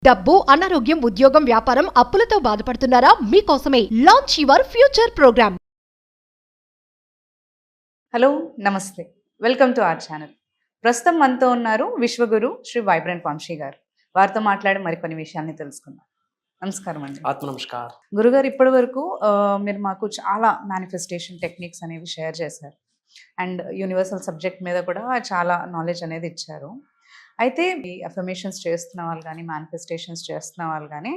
డబ్బు, అనారోగ్యం, ఉద్యోగం, వ్యాపారం, అప్పులతో బాధపడుతున్నారా? మీకోసమే launch your future program. Hello నమస్తే, వెల్కమ్ టు అవర్ ఛానల్. ప్రస్తుతం మనతో ఉన్నారు విశ్వగురు శ్రీ వైబ్రెంట్ వంశీ గారు. వారితో మాట్లాడి మరికొన్ని విషయాల్ని తెలుసుకుందాం. నమస్కారం అండి. ఆత్మ నమస్కార్. గురుగారు, ఇప్పటి వరకు మీరు మాకు చాలా మేనిఫెస్టేషన్ టెక్నిక్స్ అనేవి షేర్ చేశారు అండ్ యూనివర్సల్ సబ్జెక్ట్ మీద కూడా చాలా నాలెడ్జ్ అనేది ఇచ్చారు. అయితే ఈ అఫర్మేషన్స్ చేస్తున్న వాళ్ళు కానీ మేనిఫెస్టేషన్స్ చేస్తున్న వాళ్ళు కానీ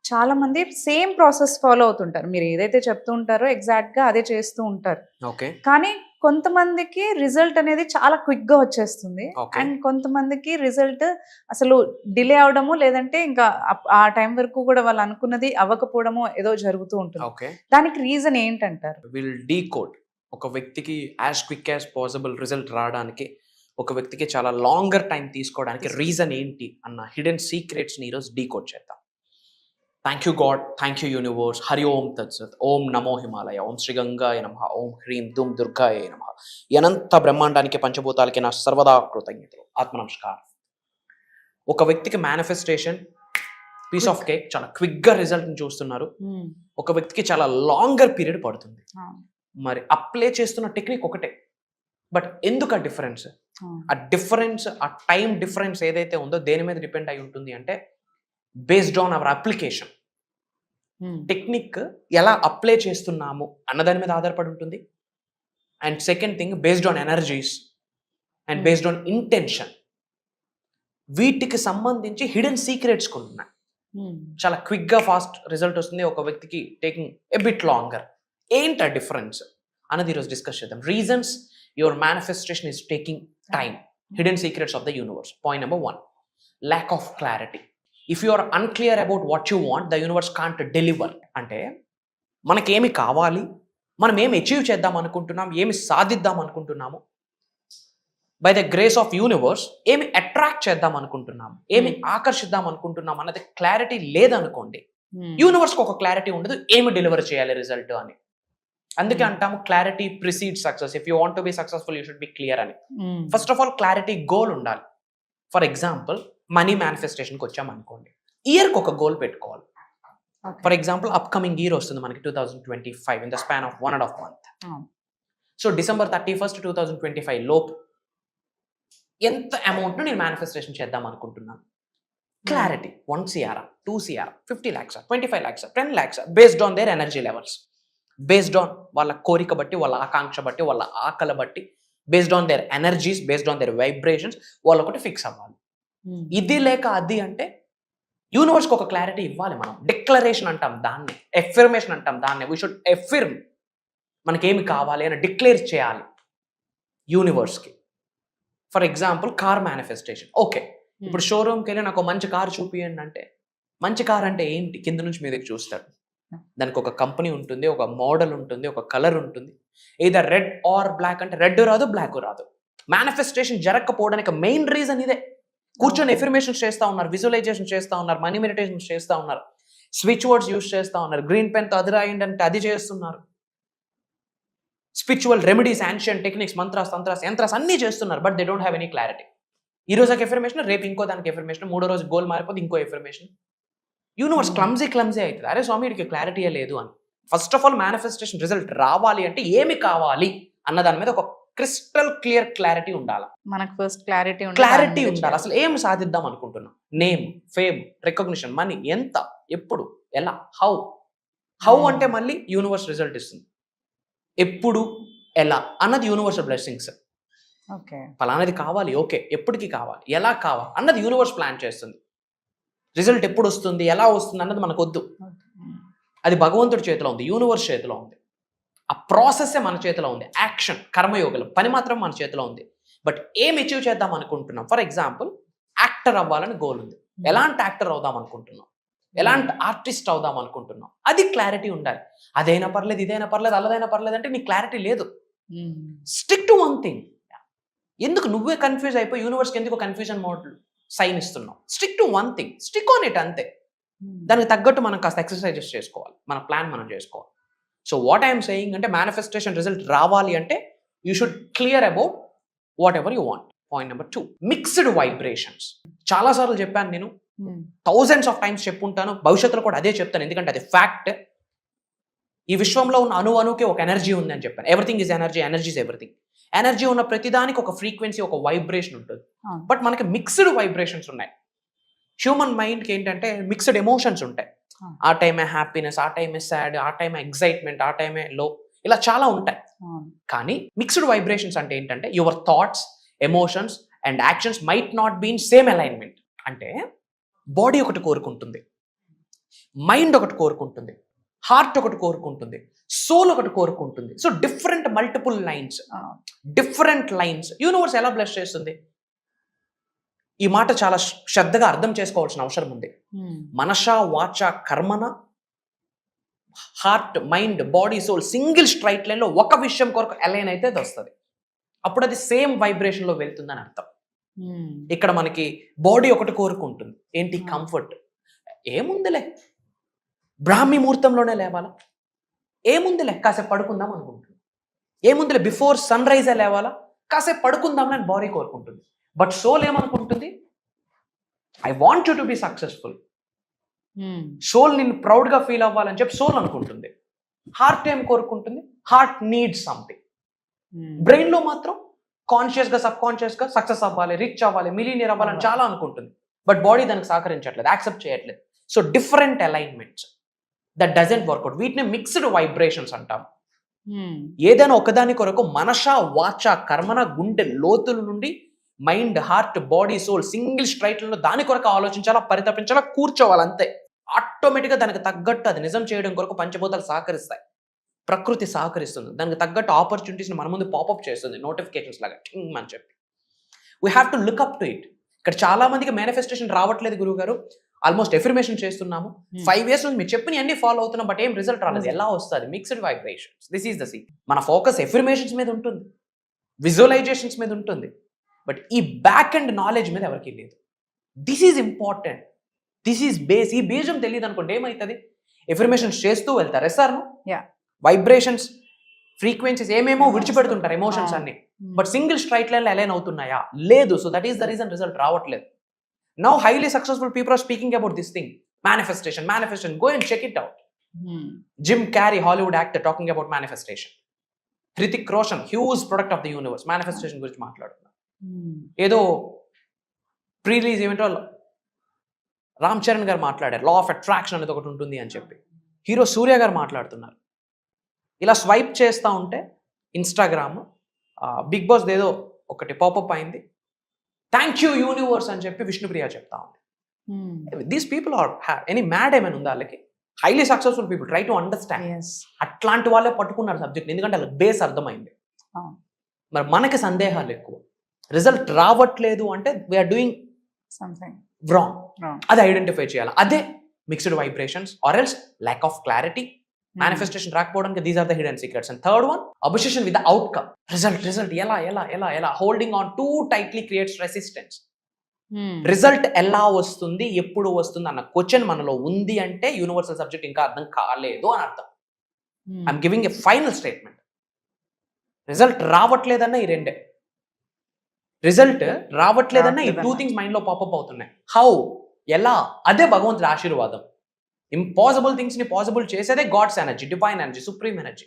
చాలామంది సేమ్ ప్రాసెస్ ఫాలో అవుతుంటారు. మీరు ఏదైతే చెప్తూ ఉంటారో ఎగ్జాక్ట్గా అదే చేస్తూ ఉంటారు. ఓకే. కానీ కొంతమందికి రిజల్ట్ అనేది చాలా క్విక్గా వచ్చేస్తుంది అండ్ కొంతమందికి రిజల్ట్ అసలు డిలే అవడము, లేదంటే ఇంకా ఆ టైం వరకు కూడా వాళ్ళు అనుకున్నది అవ్వకపోవడము ఏదో జరుగుతూ ఉంటుంది. దానికి రీజన్ ఏంటంటారు? Will decode. ఒక వ్యక్తికి as quick as possible result రావడానికి, ఒక వ్యక్తికి చాలా లాంగర్ టైం తీసుకోవడానికి రీజన్ ఏంటి అన్న హిడెన్ సీక్రెట్స్ని ఈరోజు డీకోడ్ చేద్దాం. Thank you God, thank you universe. Hari Om తత్సత్. ఓం నమో హిమాలయ, ఓం శ్రీ గంగాయ నమః, ఓం హ్రీం ధూమ్ దుర్గాయ నమః. అనంత బ్రహ్మాండానికి, పంచభూతాలకి నా సర్వదా కృతజ్ఞతలు. ఆత్మ నమస్కారం. ఒక వ్యక్తికి మేనిఫెస్టేషన్ పీస్ ఆఫ్ కేక్ చాలా క్విక్గా రిజల్ట్ని చూస్తున్నారు. ఒక వ్యక్తికి చాలా లాంగర్ పీరియడ్ పడుతుంది. మరి అప్లై చేస్తున్న టెక్నిక్ ఒకటే, బట్ ఎందుకు ఆ డిఫరెన్స్? ఆ టైం డిఫరెన్స్ ఏదైతే ఉందో దేని మీద డిపెండ్ అయి ఉంటుంది అంటే, based on hour application. Technique ఎలా అప్లై చేస్తున్నాము అన్నదాని మీద ఆధారపడి ఉంటుంది. And second thing, based on energies and based on intention. వీటికి సంబంధించి హిడెన్ సీక్రెట్స్ కొన్ని ఉన్నాయి. చాలా క్విక్గా ఫాస్ట్ రిజల్ట్ వస్తుంది, ఒక వ్యక్తికి టేకింగ్ ఎ బిట్ లాంగర్. ఏంటి ఆ డిఫరెన్స్ అన్నది ఈరోజు డిస్కస్ చేద్దాం. Reasons your manifestation is taking time. Hidden secrets of the universe. Point number 1, lack of clarity. If you are unclear about what you want, the universe can't deliver. అంటే మనకేమి కావాలి, మనం ఏమి అచీవ్ చేద్దాం అనుకుంటున్నాం, ఏమి సాధిద్దాం అనుకుంటున్నాము, by the grace of universe ఏమి అట్రాక్ట్ చేద్దాం అనుకుంటున్నాము, ఏమి ఆకర్షిద్దాం అనుకుంటున్నాం అన్నది క్లారిటీ లేదనుకోండి, యూనివర్స్కి ఒక క్లారిటీ ఉండదు ఏమి డెలివర్ చేయాలి రిజల్ట్ అని. అందుకే అంటాము clarity precede success. If you want to be successful you should be clear అని. First of all clarity, goal ఉండాలి. ఫర్ ఎగ్జాంపుల్, మనీ మేనిఫెస్టేషన్కి వచ్చామనుకోండి, ఇయర్కి ఒక గోల్ పెట్టుకోవాలి. ఫర్ ఎగ్జాంపుల్, అప్కమింగ్ ఇయర్ వస్తుంది మనకి 2025 in the span of 1.5 month. So December 31st, 2025 లోపు ఎంత అమౌంట్ నేను మేనిఫెస్టేషన్ చేద్దాం అనుకుంటున్నాను. Clarity, 1 crore, 2 crore, 50 lakhs, 25 lakhs, 10 lakhs, based on their energy levels, based on వాళ్ళ కోరిక బట్టి, వాళ్ళ ఆకాంక్ష బట్టి, వాళ్ళ ఆకలి బట్టి, based on their energies, based on their vibrations, వాళ్ళు ఒకటి ఫిక్స్ అవ్వాలి. ఇది లేక అది అంటే యూనివర్స్కి ఒక క్లారిటీ ఇవ్వాలి. మనం డిక్లరేషన్ అంటాం దాన్ని, ఎఫర్మేషన్ అంటాం దాన్ని. వీ షుడ్ ఎఫర్మ్ మనకేమి కావాలి అని డిక్లేర్ చేయాలి యూనివర్స్కి. For example, car manifestation. Okay, ఇప్పుడు షోరూమ్కి వెళ్ళి నాకు మంచి కార్ చూపియండి అంటే, మంచి కార్ అంటే ఏంటి కింద నుంచి మీదకి చూస్తాడు. దానికి ఒక కంపెనీ ఉంటుంది, ఒక మోడల్ ఉంటుంది, ఒక కలర్ ఉంటుంది. ఏదర్ రెడ్ ఆర్ బ్లాక్ అంటే రెడ్ రాదు, బ్లాక్ రాదు. మేనిఫెస్టేషన్ జరగకపోవడానికి మెయిన్ రీజన్ ఇదే. కూర్చొని ఎఫర్మేషన్స్ చేస్తూ ఉన్నారు, విజువలైజేషన్ చేస్తూ ఉన్నారు, మనీ మెడిటేషన్స్ చేస్తూ ఉన్నారు, స్విచ్ వర్డ్స్ యూజ్ చేస్తూ ఉన్నారు, గ్రీన్ పెన్తో అది రాయండి అంటే అది చేస్తున్నారు, spiritual remedies, ancient techniques, mantras, tantras, yantras అన్నీ చేస్తున్నారు. But they don't have any clarity. ఈ రోజు ఒక ఎఫర్మేషన్, రేపు ఇంకో దానికి ఎఫర్మేషన్, మూడో రోజు గోల్ మారిపోతే ఇంకో ఎఫర్మేషన్. యూనివర్స్ క్లమ్జీ అవుతుంది. అరే స్వామి, వీడికి క్లారిటీయే లేదు అని. First of all, manifestation result రావాలి అంటే ఏమి కావాలి అన్న దాని మీద ఒక క్రిస్టల్ క్లియర్ క్లారిటీ ఉండాలి. మనకు ఫస్ట్ క్లారిటీ ఉండాలి. అసలు ఏం సాధిద్దాం అనుకుంటున్నాం? నేమ్, ఫేమ్, రికగ్నిషన్, మనీ, ఎంత, ఎప్పుడు, ఎలా, హౌ అంటే మళ్ళీ యూనివర్స్ రిజల్ట్ ఇస్తుంది. ఎప్పుడు, ఎలా అన్నది యూనివర్సల్ బ్లెస్సింగ్స్. ఫలానది కావాలి, ఓకే, ఎప్పటికి కావాలి, ఎలా కావాలి అన్నది యూనివర్స్ ప్లాన్ చేస్తుంది. రిజల్ట్ ఎప్పుడు వస్తుంది, ఎలా వస్తుంది అన్నది మనకు వద్దు. అది భగవంతుడి చేతిలో ఉంది, యూనివర్స్ చేతిలో ఉంది. ఆ ప్రాసెస్సే మన చేతిలో ఉంది. యాక్షన్, కర్మయోగం, పని మాత్రం మన చేతిలో ఉంది. బట్ ఏం అచీవ్ చేద్దాం అనుకుంటున్నాం? ఫర్ ఎగ్జాంపుల్, యాక్టర్ అవ్వాలని గోల్ ఉంది. ఎలాంటి యాక్టర్ అవుదాం అనుకుంటున్నాం, ఎలాంటి ఆర్టిస్ట్ అవుదాం అనుకుంటున్నాం, అది క్లారిటీ ఉండాలి. అదైనా పర్లేదు, ఇదైనా పర్లేదు, అల్లదైనా పర్లేదు అంటే నీకు క్లారిటీ లేదు. Stick to one thing. ఎందుకు నువ్వే కన్ఫ్యూజ్ అయిపోయి యూనివర్స్కి ఎందుకు కన్ఫ్యూజన్ మోడ్ సైన్ ఇస్తున్నావు? Stick to one thing, stick on it, అంతే. దానికి తగ్గట్టు మనం కాస్త ఎక్సర్సైజెస్ చేసుకోవాలి, మన ప్లాన్ మనం చేసుకోవాలి. సో వాట్ ఐఎమ్ సెయింగ్ అంటే, మేనిఫెస్టేషన్ రిజల్ట్ రావాలి అంటే you should clear about what ever you want. Point number 2, mixed vibrations. చాలాసార్లు చెప్పాను నేను, థౌజండ్స్ ఆఫ్ టైమ్స్ చెప్పుంటాను, భవిష్యత్తులో కూడా అదే చెప్తాను, ఎందుకంటే అది ఫ్యాక్ట్. ఈ విశ్వంలో ఉన్న అణుకి ఒక ఎనర్జీ ఉంది అని చెప్పాను. Everything is energy, energy is everything. Energy ఉన్న ప్రతిదానికి ఒక ఫ్రీక్వెన్సీ, ఒక వైబ్రేషన్ ఉంటుంది. బట్ మనకి మిక్స్డ్ వైబ్రేషన్స్ ఉన్నాయి. హ్యూమన్ మైండ్కి ఏంటంటే మిక్స్డ్ ఎమోషన్స్ ఉంటాయి. ఆ టైమే హ్యాపీనెస్, ఆ టైమే సాడ్, ఆ టైమే ఎక్సైట్మెంట్, ఆ టైమే లో, ఇలా చాలా ఉంటాయి. కానీ మిక్స్డ్ వైబ్రేషన్స్ అంటే ఏంటంటే your thoughts, emotions and actions might not be in same alignment. అంటే బాడీ ఒకటి కోరుకుంటుంది, మైండ్ ఒకటి కోరుకుంటుంది, హార్ట్ ఒకటి కోరుకుంటుంది, సోల్ ఒకటి కోరుకుంటుంది. So different multiple lines, different lines universe ఎలా బ్లెస్ చేస్తుంది? ఈ మాట చాలా శ్రద్ధగా అర్థం చేసుకోవాల్సిన అవసరం ఉంది. మనష వాచ కర్మన, heart, mind, body, soul single straight line లో ఒక విషయం కొరకు అలైన్ అయితే అది వస్తుంది. అప్పుడు అది సేమ్ వైబ్రేషన్ లో వెళ్తుందని అర్థం. ఇక్కడ మనకి బాడీ ఒకటి కోరుకుంటుంది, ఏంటి? కంఫర్ట్. ఏముందిలే, బ్రాహ్మీ ముహూర్తంలోనే లేవాలా, ఏముందిలే కాసేపు పడుకుందాం అనుకుంటుంది, ఏముందిలే బిఫోర్ సన్ రైజే లేవాలా, కాసేపు పడుకుందామని బాడీ కోరుకుంటుంది. బట్ సోల్ ఏమనుకుంటుంది? I want you to be successful. Soul నిన్ను ప్రౌడ్ గా ఫీల్ అవ్వాలని చెప్పి సోల్ అనుకుంటుంది. హార్ట్ ఏం కోరుకుంటుంది? Heart needs something. బ్రెయిన్ లో మాత్రం కాన్షియస్ గా, సబ్ కాన్షియస్ గా సక్సెస్ అవ్వాలి, రిచ్ అవ్వాలి, మిలియనీర్ అవ్వాలని చాలా అనుకుంటుంది. బట్ బాడీ దానికి సహకరించట్లేదు, యాక్సెప్ట్ చేయట్లేదు. So different alignments that doesn't work out. వీటిని మిక్స్డ్ వైబ్రేషన్స్ అంటాం. ఏదైనా ఒకదాని కొరకు మనష వాచ కర్మన, గుండె లోతుల నుండి mind, heart, body, soul single straight లో దాని కొరకు ఆలోచించాలా, పరితపించాలా, కూర్చోవాలి, అంతే. ఆటోమేటిక్గా దానికి తగ్గట్టు అది నిజం చేయడం కొరకు పంచభూతాలు సహకరిస్తాయి, ప్రకృతి సహకరిస్తుంది. దానికి తగ్గట్టు ఆపర్చునిటీస్ మన ముందు పాపప్ చేస్తుంది, నోటిఫికేషన్స్ లాగా టింగ్ అని చెప్పి. We have to look up to it. ఇక్కడ చాలా మందికి మేనిఫెస్టేషన్ రావట్లేదు గురువు గారు, ఆల్మోస్ట్ ఎఫర్మేషన్ చేస్తున్నాము, 5 years నుంచి మీరు చెప్పిన అన్ని ఫాలో అవుతున్నాం, బట్ ఏం రిజల్ట్ రాలేదు. ఎలా వస్తుంది? Mixed vibrations. This is the see. మన ఫోకస్ ఎఫర్మేషన్స్ మీద ఉంటుంది, విజువలైజేషన్స్ మీద ఉంటుంది, బట్ ఈ బ్యాక్ అండ్ నాలెడ్జ్ మీద ఎవరికి లేదు. This is important, this is base. ఈ బీజం తెలియదు అనుకోండి ఏమవుతుంది? ఎఫర్మేషన్స్ చేస్తూ వెళ్తారు, ఎస్ సార్, వైబ్రేషన్స్, ఫ్రీక్వెన్సీస్ ఏమేమో విడిచిపెడుతుంటారు, ఎమోషన్స్ అన్ని, బట్ సింగిల్ స్ట్రైట్ లైన్ లో అలైన్ అవుతున్నాయా? లేదు. So that is the reason result రావట్లేదు. Now highly successful people are speaking about this thing, manifestation. Go and check it out. Jim Carrey, Hollywood actor, talking about manifestation. Hrithik Roshan, huge product of the universe, manifestation గురించి మాట్లాడుతున్నారు. ఏదో pre release ఈవెంట్లో రామ్ చరణ్ గారు మాట్లాడారు, law of attraction అనేది ఒకటి ఉంటుంది అని చెప్పి. హీరో సూర్య గారు మాట్లాడుతున్నారు. ఇలా స్వైప్ చేస్తూ ఉంటే ఇన్స్టాగ్రామ్, బిగ్ బాస్ ఏదో ఒకటి పాపప్ అయింది, థ్యాంక్ యూ యూనివర్స్ అని చెప్పి విష్ణుప్రియ చెప్తా ఉంది. These people or any mad ఏమైనా ఉందా వాళ్ళకి? Highly successful people, try to understand. అట్లాంటి వాళ్ళే పట్టుకున్నారు సబ్జెక్ట్, ఎందుకంటే వాళ్ళకి బేస్ అర్థమైంది. మరి మనకి సందేహాలు ఎక్కువ, రిజల్ట్ రావట్లేదు అంటే వీఆర్ డూయింగ్ సంథింగ్ రాంగ్. అది ఐడెంటిఫై చేయాలి. అదే mixed vibrations or else lack of clarity. Manifestation రాకపోవడానికి these are the hidden secrets. And third one, obsession with the outcome. Result ఎలా ఎలా ఎలా ఎలా holding on too tightly creates resistance. Result ఎలా వస్తుంది, ఎప్పుడు వస్తుంది అన్న క్వశ్చన్ మనలో ఉంది అంటే యూనివర్సల్ సబ్జెక్ట్ ఇంకా అర్థం కాలేదు అని అర్థం. I'm giving a final statement. Result రావట్లేదన్న ఈ రెండే, రిజల్ట్ రావట్లేదన్న ఈ 2 things మైండ్ లో పాపప్ అవుతున్నాయి. హౌ, ఎలా? అదే భగవంతుడి ఆశీర్వాదం. ఇంపాసిబుల్ థింగ్స్ ని పాసిబుల్ చేసేదే God's energy, divine energy, supreme energy.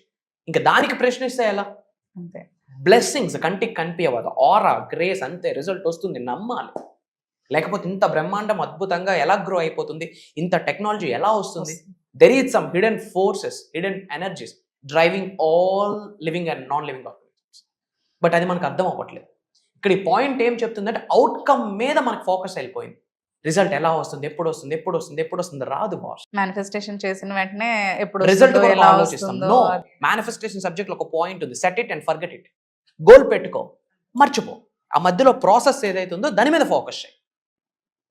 ఇంకా దానికి ప్రశ్నిస్తే ఎలా? అంతే. బ్లెస్సింగ్స్ కంటికి కనిపించవద్దు, ఆరా, గ్రేస్, అంతే. రిజల్ట్ వస్తుంది, నమ్మాలి. లేకపోతే ఇంత బ్రహ్మాండం అద్భుతంగా ఎలా గ్రో అయిపోతుంది, ఇంత టెక్నాలజీ ఎలా వస్తుంది? There is some hidden forces, hidden energies driving all living and non living organisms. But అది మనకు అర్థం అవ్వట్లేదు. ఇక్కడ ఈ పాయింట్ ఏం చెప్తుందంటే అవుట్కమ్ మీద మనకు ఫోకస్ వెళ్ళిపోయింది. రిజల్ట్ ఎలా వస్తుంది, ఎప్పుడు వస్తుంది, ఎప్పుడు వస్తుంది, ఎప్పుడు వస్తుంది, రాదు బాస్. మేనిఫెస్టేషన్ చేసిన వెంటనే ఎప్పుడు రిజల్ట్ ఆలోచిస్తాం. నో, మేనిఫెస్టేషన్ సబ్జెక్ట్ లో ఒక పాయింట్ ఉంది, set it and forget it. Goal పెట్టుకో, మర్చిపో. ఆ మధ్యలో ప్రాసెస్ ఏదైతే ఉందో దాని మీద ఫోకస్ చేయి.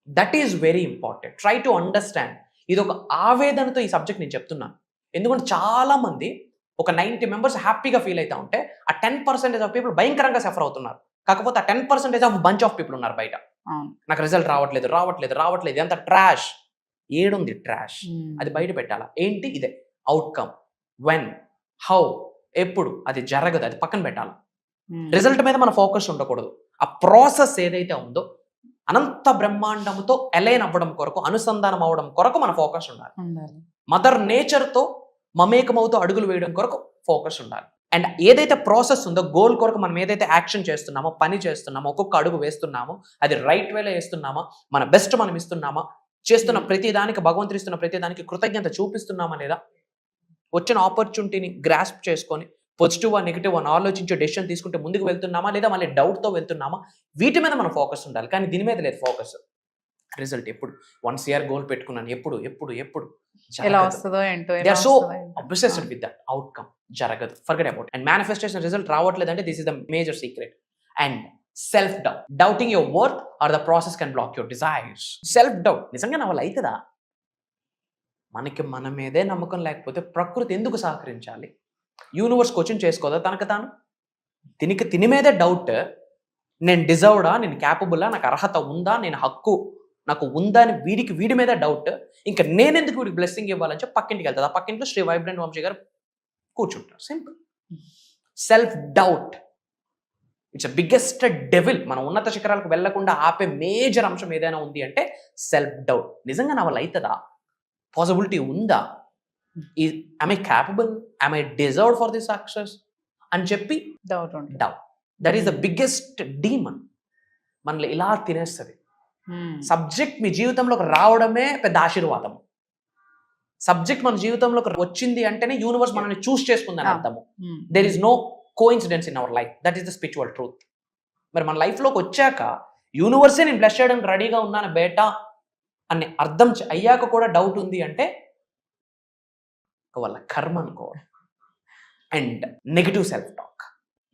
That is very important. Try to understand. ఇది ఒక ఆవేదనతో ఈ సబ్జెక్ట్ నేను చెప్తున్నాను. ఎందుకంటే చాలా మంది, ఒక 90 members హ్యాపీగా ఫీల్ అవుతా ఉంటే ఆ 10% ఆఫ్ పీపుల్ భయంకరంగా సఫర్ అవుతున్నారు. కాకపోతే ఆ 10% ఆఫ్ బంచ్ ఆఫ్ పీపుల్ ఉన్నారు బయట, నాకు రిజల్ట్ రావట్లేదు ఎంత ట్రాష్. ఏడుంది ట్రాష్, అది బయట పెట్టాలా. ఏంటి? ఇదే అవుట్కమ్, వెన్, హౌ, ఎప్పుడు, అది జరగదు, అది పక్కన పెట్టాలి. రిజల్ట్ మీద మన ఫోకస్ ఉండకూడదు. ఆ ప్రాసెస్ ఏదైతే ఉందో అనంత బ్రహ్మాండముతో అలైన్ అవ్వడం కొరకు, అనుసంధానం అవ్వడం కొరకు మన ఫోకస్ ఉండాలి. ఉండాలి. మదర్ నేచర్తో మమేకమవుతూ అడుగులు వేయడం కొరకు ఫోకస్ ఉండాలి. అండ్ ఏదైతే ప్రాసెస్ ఉందో, గోల్ కొరకు మనం ఏదైతే యాక్షన్ చేస్తున్నామో, పని చేస్తున్నామో, ఒక్కొక్క అడుగు వేస్తున్నామో, అది రైట్ వేలో వేస్తున్నామా, మన బెస్ట్ మనం ఇస్తున్నామా, చేస్తున్న ప్రతి దానికి, భగవంతుడు ఇస్తున్న ప్రతి దానికి కృతజ్ఞత చూపిస్తున్నామా లేదా, వచ్చిన ఆపర్చునిటీని గ్రాస్ప్ చేసుకొని పాజిటివ్ నెగిటివ్ అని ఆలోచించి డెసిషన్ తీసుకుంటే ముందుకు వెళ్తున్నామా, లేదా మళ్ళీ డౌట్తో వెళ్తున్నామా, వీటి మీద మన ఫోకస్ ఉండాలి. కానీ దీని మీద లేదు ఫోకస్. రిజల్ట్ ఎప్పుడు 1 year గోల్ పెట్టుకున్నాను, ఎప్పుడు ఎప్పుడు ఎప్పుడు ఎలా వస్తుందో ఏంటో, they are so obsessed with that outcome. జరగదు, forget about. And manifestation result రావట్లేదంటే this is the major secret. And self doubt, doubting your worth or the process can block your desires. Self doubt, నిజంగా నా వల్ల అవుతుందా? మనకి మన మీదే నమ్మకం లేకపోతే ప్రకృతి ఎందుకు సహకరించాలి? యూనివర్స్ క్వశ్చన్ చేసుకోదా తనకు తాను? తిని మీదే డౌట్. నేను డిజర్వ్డా, నేను క్యాపబుల్లా, నాకు అర్హత ఉందా, నేను హక్కు నాకు ఉందా అని వీడి మీద డౌట్. ఇంకా నేనెందుకు వీడికి బ్లెస్సింగ్ ఇవ్వాలని చెప్పి పక్కింటికి వెళ్తుంది. ఆ పక్కింట్లో శ్రీ వైబ్రెంట్ వంశీ గారు కూర్చుంటారు. Simple. Self doubt it's biggest devil. మనం ఉన్నత శిఖరాలకు వెళ్లకుండా ఆపే మేజర్ అంశం ఏదైనా ఉంది అంటే సెల్ఫ్ డౌట్. నిజంగా నా వల్ల అవుతుందా? పాసిబిలిటీ ఉందా? am I capable? am I deserved for this success? అని చెప్పి doubt. That is the biggest demon. మనల్ని ఇలా తినేస్తుంది. సబ్జెక్ట్ మీ జీవితంలోకి రావడమే పెద్ద ఆశీర్వాదం. సబ్జెక్ట్ మన జీవితంలోకి వచ్చింది అంటేనే యూనివర్స్ మనల్ని చూస్ చేసుకుందని అర్థము. There is no coincidence in our life. That is the spiritual truth. మరి మన లైఫ్లోకి వచ్చాక యూనివర్సే నేను బ్లెస్ చేయడానికి రెడీగా ఉన్నాను బేటా అని అర్థం అయ్యాక కూడా డౌట్ ఉంది అంటే వాళ్ళ కర్మ అనుకోవాలి. And negative self talk,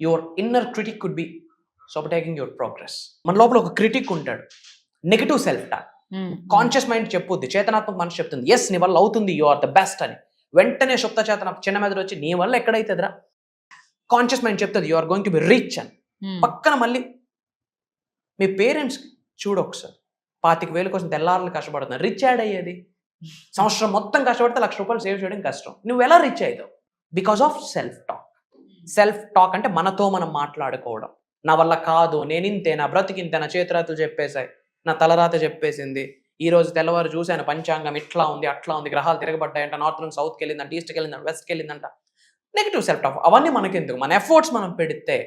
your inner critic could be sabotaging your progress. మన లోపల ఒక క్రిటిక్ ఉంటాడు, negative self talk. Conscious mind చెప్పుద్ది, చేతనాత్మక మనసు చెప్తుంది ఎస్ నీ వల్ల అవుతుంది, యు ఆర్ ద బెస్ట్ అని. వెంటనే సుప్త చేతన చిన్న మెదడు వచ్చి నీ వల్ల ఎక్కడైతుందిరా. కాన్షియస్ మైండ్ చెప్తుంది you are going to be rich అని. పక్కన మళ్ళీ మీ పేరెంట్స్ చూడు ఒకసారి, 25,000 కోసం తెల్లారులు కష్టపడుతున్నారు, రిచ్ యాడ్ అయ్యేది. సంవత్సరం మొత్తం కష్టపడితే ₹1,00,000 సేవ్ చేయడం కష్టం. నువ్వు ఎలా రిచ్ అయ్యావు? Because of self talk. Self talk అంటే మనతో మనం మాట్లాడుకోవడం. నా వల్ల కాదు, నేను ఇంతే, నా బ్రతికింతే, నా చేతిరాతలు చెప్పేశాయి, నా తలరాత చెప్పేసింది, ఈ రోజు తెల్లవారు చూశాను పంచాంగం ఇట్లా ఉంది అట్లా ఉంది, గ్రహాలు తిరగబడ్డాయంట, నార్త్ నుంచి సౌత్కి వెళ్ళిందంట, ఈస్ట్కి వెళ్ళిందంట, వెస్ట్కి వెళ్ళిందంట. Negative self talk. అవన్నీ మనకెందుకు? మన ఎఫర్ట్స్ మనం పెడితే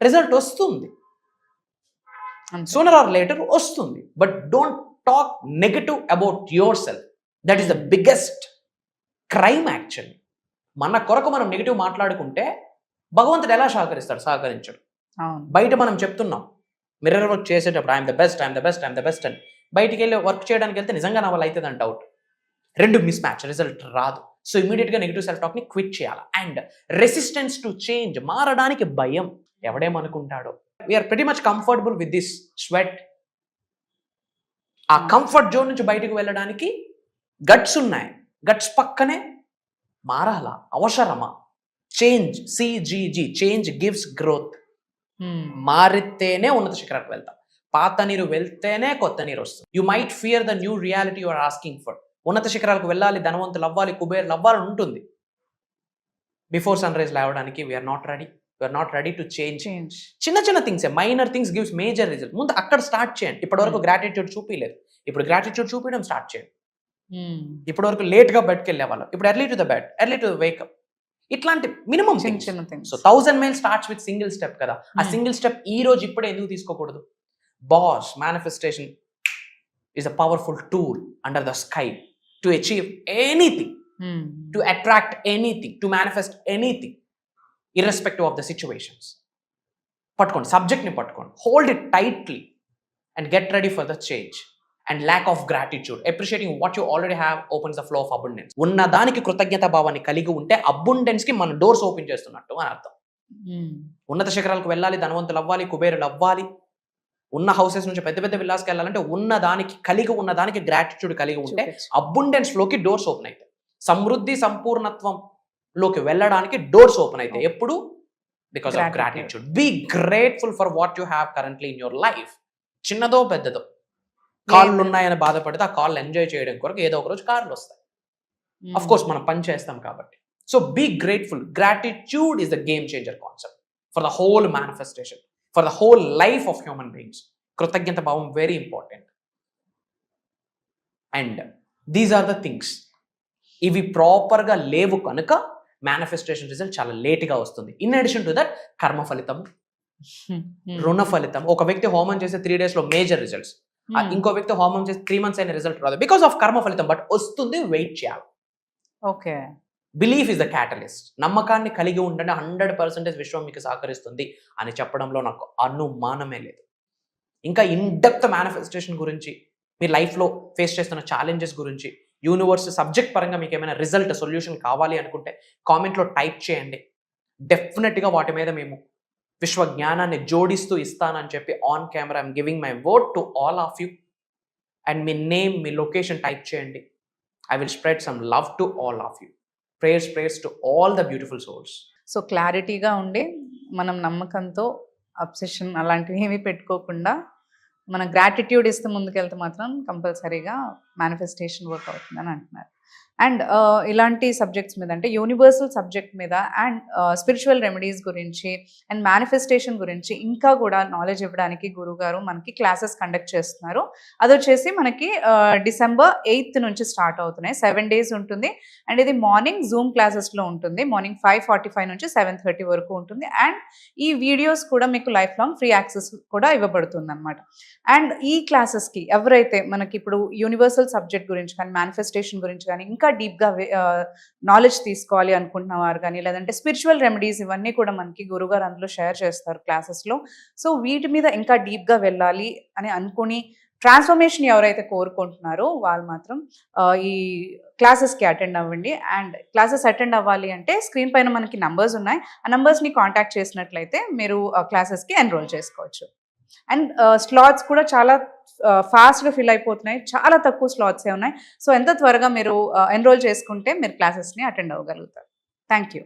రిజల్ట్ వస్తుంది, సూనర్ ఆర్ లేటర్ వస్తుంది. But don't talk negative about yourself. That is the biggest crime actually. మన కొరకు మనం నెగిటివ్ మాట్లాడుకుంటే భగవంతుడు ఎలా సహకరిస్తాడు? సహకరించడు. బయట మనం చెప్తున్నాం మిర్రర్ వర్క్ చేసేటప్పుడు I'm the best, I'm the best, I'm the best అని. బయటికి వెళ్ళి వర్క్ చేయడానికి వెళ్తే నిజంగా నా వల్ల అవుతుంది అని డౌట్. రెండు మిస్ మ్యాచ్, రిజల్ట్ రాదు. సో ఇమీడియట్గా నెగిటివ్ సెల్ఫ్ టాక్ని క్విట్ చేయాలి. అండ్ రెసిస్టెన్స్ టు చేంజ్, మారడానికి భయం. ఎవడేమనుకుంటాడో. We are pretty much comfortable with this sweat. ఆ కంఫర్ట్ జోన్ నుంచి బయటకు వెళ్ళడానికి గట్స్ ఉన్నాయి. గట్స్ పక్కనే మారాలా, అవసరమా? చేంజ్, సిజిజి, చేంజ్ గివ్స్ గ్రోత్. మారితేనే ఉన్నత శిఖరానికి వెళ్తాం. పాత నీరు వెళ్తేనే కొత్త నీరు వస్తుంది. You might fear the new reality you are asking for. ఉన్నత శిఖరాలకు వెళ్ళాలి, ధనవంతులు అవ్వాలి, కుబేర్లు అవ్వాలని ఉంటుంది. బిఫోర్ సన్ రైజ్ లేవడానికి we're not ready. We're not ready to change. చిన్న చిన్న things, minor things gives major result. ముందు అక్కడ స్టార్ట్ చేయండి. ఇప్పటి వరకు గ్రాటిట్యూడ్ చూపించలేదు, ఇప్పుడు గ్రాటిట్యూడ్ చూపించడం స్టార్ట్ చేయండి. ఇప్పటి వరకు లేట్గా బెడ్కి వెళ్ళే వాళ్ళం, ఇప్పుడు early to the bed, early to the wake up. ఇట్లాంటి మినిమం చిన్న things. So 1000 miles starts with single step కదా. ఆ సింగిల్ స్టెప్ ఈ రోజు ఇప్పుడే ఎందుకు తీసుకోకూడదు? Boss, manifestation is a powerful tool under the sky to achieve anything, to attract anything, to manifest anything, irrespective of the situations. పట్టుకోండి, సబ్జెక్ట్ని పట్టుకోండి, hold it tightly and get ready for the change. And lack of gratitude, appreciating what you already have opens the flow of abundance. ఉన్న దానికి కృతజ్ఞత భావాన్ని కలిగి ఉంటే abundance కి మన డోర్స్ ఓపెన్ చేస్తున్నట్టు అని అర్థం. ఉన్నత శిఖరాలకు వెళ్ళాలి, ధనవంతులు అవ్వాలి, కుబేరులు అవ్వాలి, ఉన్న హౌసెస్ నుంచి పెద్ద పెద్ద విల్లాస్కి వెళ్ళాలంటే ఉన్న దానికి గ్రాటిట్యూడ్ కలిగి ఉంటే అబుండెన్స్ లోకి డోర్స్ ఓపెన్ అవుతాయి. సమృద్ధి, సంపూర్ణత్వం లోకి వెళ్ళడానికి డోర్స్ ఓపెన్ అవుతాయి. ఎప్పుడు? Because of gratitude. Be grateful for what you have currently in your life. చిన్నదో పెద్దదో. కార్లు ఉన్నాయని బాధపడితే ఆ కార్లు ఎంజాయ్ చేయడం కొరకు ఏదో ఒక రోజు కార్లు వస్తాయి. అఫ్ కోర్స్ మనం పని చేస్తాం కాబట్టి. So be grateful. Gratitude is the game changer concept for the whole manifestation, for the whole life of human beings. కృతజ్ఞత భావం very important. And these are the things. ఇవి ప్రాపర్గా లేవు కనుక మేనిఫెస్టేషన్ రిజల్ట్ చాలా లేట్గా వస్తుంది. ఇన్ అడిషన్ టు దట్ కర్మ ఫలితం, రుణ ఫలితం. ఒక వ్యక్తి హోమం చేసే 3 days లో మేజర్ రిజల్ట్స్, ఇంకో వ్యక్తి హోమం చేసి 3 months అయిన రిజల్ట్ రాదు బికాస్ ఆఫ్ కర్మ ఫలితం. బట్ వస్తుంది, వెయిట్ చేయాలి. Okay. Belief is the catalyst. నమ్మకాన్ని కలిగి ఉండండి, 100% విశ్వం మీకు సహకరిస్తుంది అని చెప్పడంలో నాకు అనుమానమే లేదు. ఇంకా ఇన్ డెప్త్ మేనిఫెస్టేషన్ గురించి, మీ లైఫ్లో ఫేస్ చేస్తున్న ఛాలెంజెస్ గురించి, యూనివర్స్ సబ్జెక్ట్ పరంగా మీకు ఏమైనా రిజల్ట్ సొల్యూషన్ కావాలి అనుకుంటే కామెంట్లో టైప్ చేయండి. డెఫినెట్గా వాటి మీద మేము విశ్వ జ్ఞానాన్ని జోడిస్తూ ఇస్తానని చెప్పి on camera I'm giving my word to all of you. And మీ నేమ్, మీ లొకేషన్ టైప్ చేయండి. I will spread some love to all of you. Prayers to all the beautiful souls. So క్లారిటీగా ఉండి మనం నమ్మకంతో అబ్సెషన్ అలాంటివి ఏమీ పెట్టుకోకుండా మన గ్రాటిట్యూడ్ ఇస్తే ముందుకెళ్తే మాత్రం కంపల్సరీగా మేనిఫెస్టేషన్ వర్క్ అవుతుందని అంటున్నారు. అండ్ ఇలాంటి సబ్జెక్ట్స్ మీద అంటే యూనివర్సల్ సబ్జెక్ట్ మీద అండ్ స్పిరిచువల్ రెమెడీస్ గురించి అండ్ మేనిఫెస్టేషన్ గురించి ఇంకా కూడా నాలెడ్జ్ ఇవ్వడానికి గురుగారు మనకి క్లాసెస్ కండక్ట్ చేస్తున్నారు. అది వచ్చేసి మనకి December 8th నుంచి స్టార్ట్ అవుతున్నాయి. 7 days ఉంటుంది. అండ్ ఇది మార్నింగ్ జూమ్ క్లాసెస్లో ఉంటుంది. మార్నింగ్ 5:45 నుంచి 7:30 వరకు ఉంటుంది. అండ్ ఈ వీడియోస్ కూడా మీకు లైఫ్ లాంగ్ ఫ్రీ యాక్సెస్ కూడా ఇవ్వబడుతుంది అనమాట. అండ్ ఈ క్లాసెస్కి ఎవరైతే మనకి ఇప్పుడు యూనివర్సల్ సబ్జెక్ట్ గురించి కానీ మేనిఫెస్టేషన్ గురించి కానీ ఇంకా డీప్గా నాలెడ్జ్ తీసుకోవాలి అనుకుంటున్న వారు కానీ, లేదంటే స్పిరిచువల్ రెమెడీస్ ఇవన్నీ కూడా మనకి గురుగారు అందులో షేర్ చేస్తారు క్లాసెస్లో. సో వీటి మీద ఇంకా డీప్గా వెళ్ళాలి అని అనుకుని ట్రాన్స్ఫర్మేషన్ ఎవరైతే కోరుకుంటున్నారో వాళ్ళు మాత్రం ఈ క్లాసెస్కి అటెండ్ అవ్వండి. అండ్ క్లాసెస్ అటెండ్ అవ్వాలి అంటే స్క్రీన్ పైన మనకి నంబర్స్ ఉన్నాయి. ఆ నంబర్స్ని కాంటాక్ట్ చేసినట్లయితే మీరు క్లాసెస్కి ఎన్రోల్ చేసుకోవచ్చు. అండ్ స్లాట్స్ కూడా చాలా ఫాస్ట్గా ఫిల్ అయిపోతున్నాయి. చాలా తక్కువ స్లాట్సే ఉన్నాయి. సో ఎంత త్వరగా మీరు ఎన్రోల్ చేసుకుంటే మీరు క్లాసెస్ని అటెండ్ అవ్వగలుగుతారు. Thank you.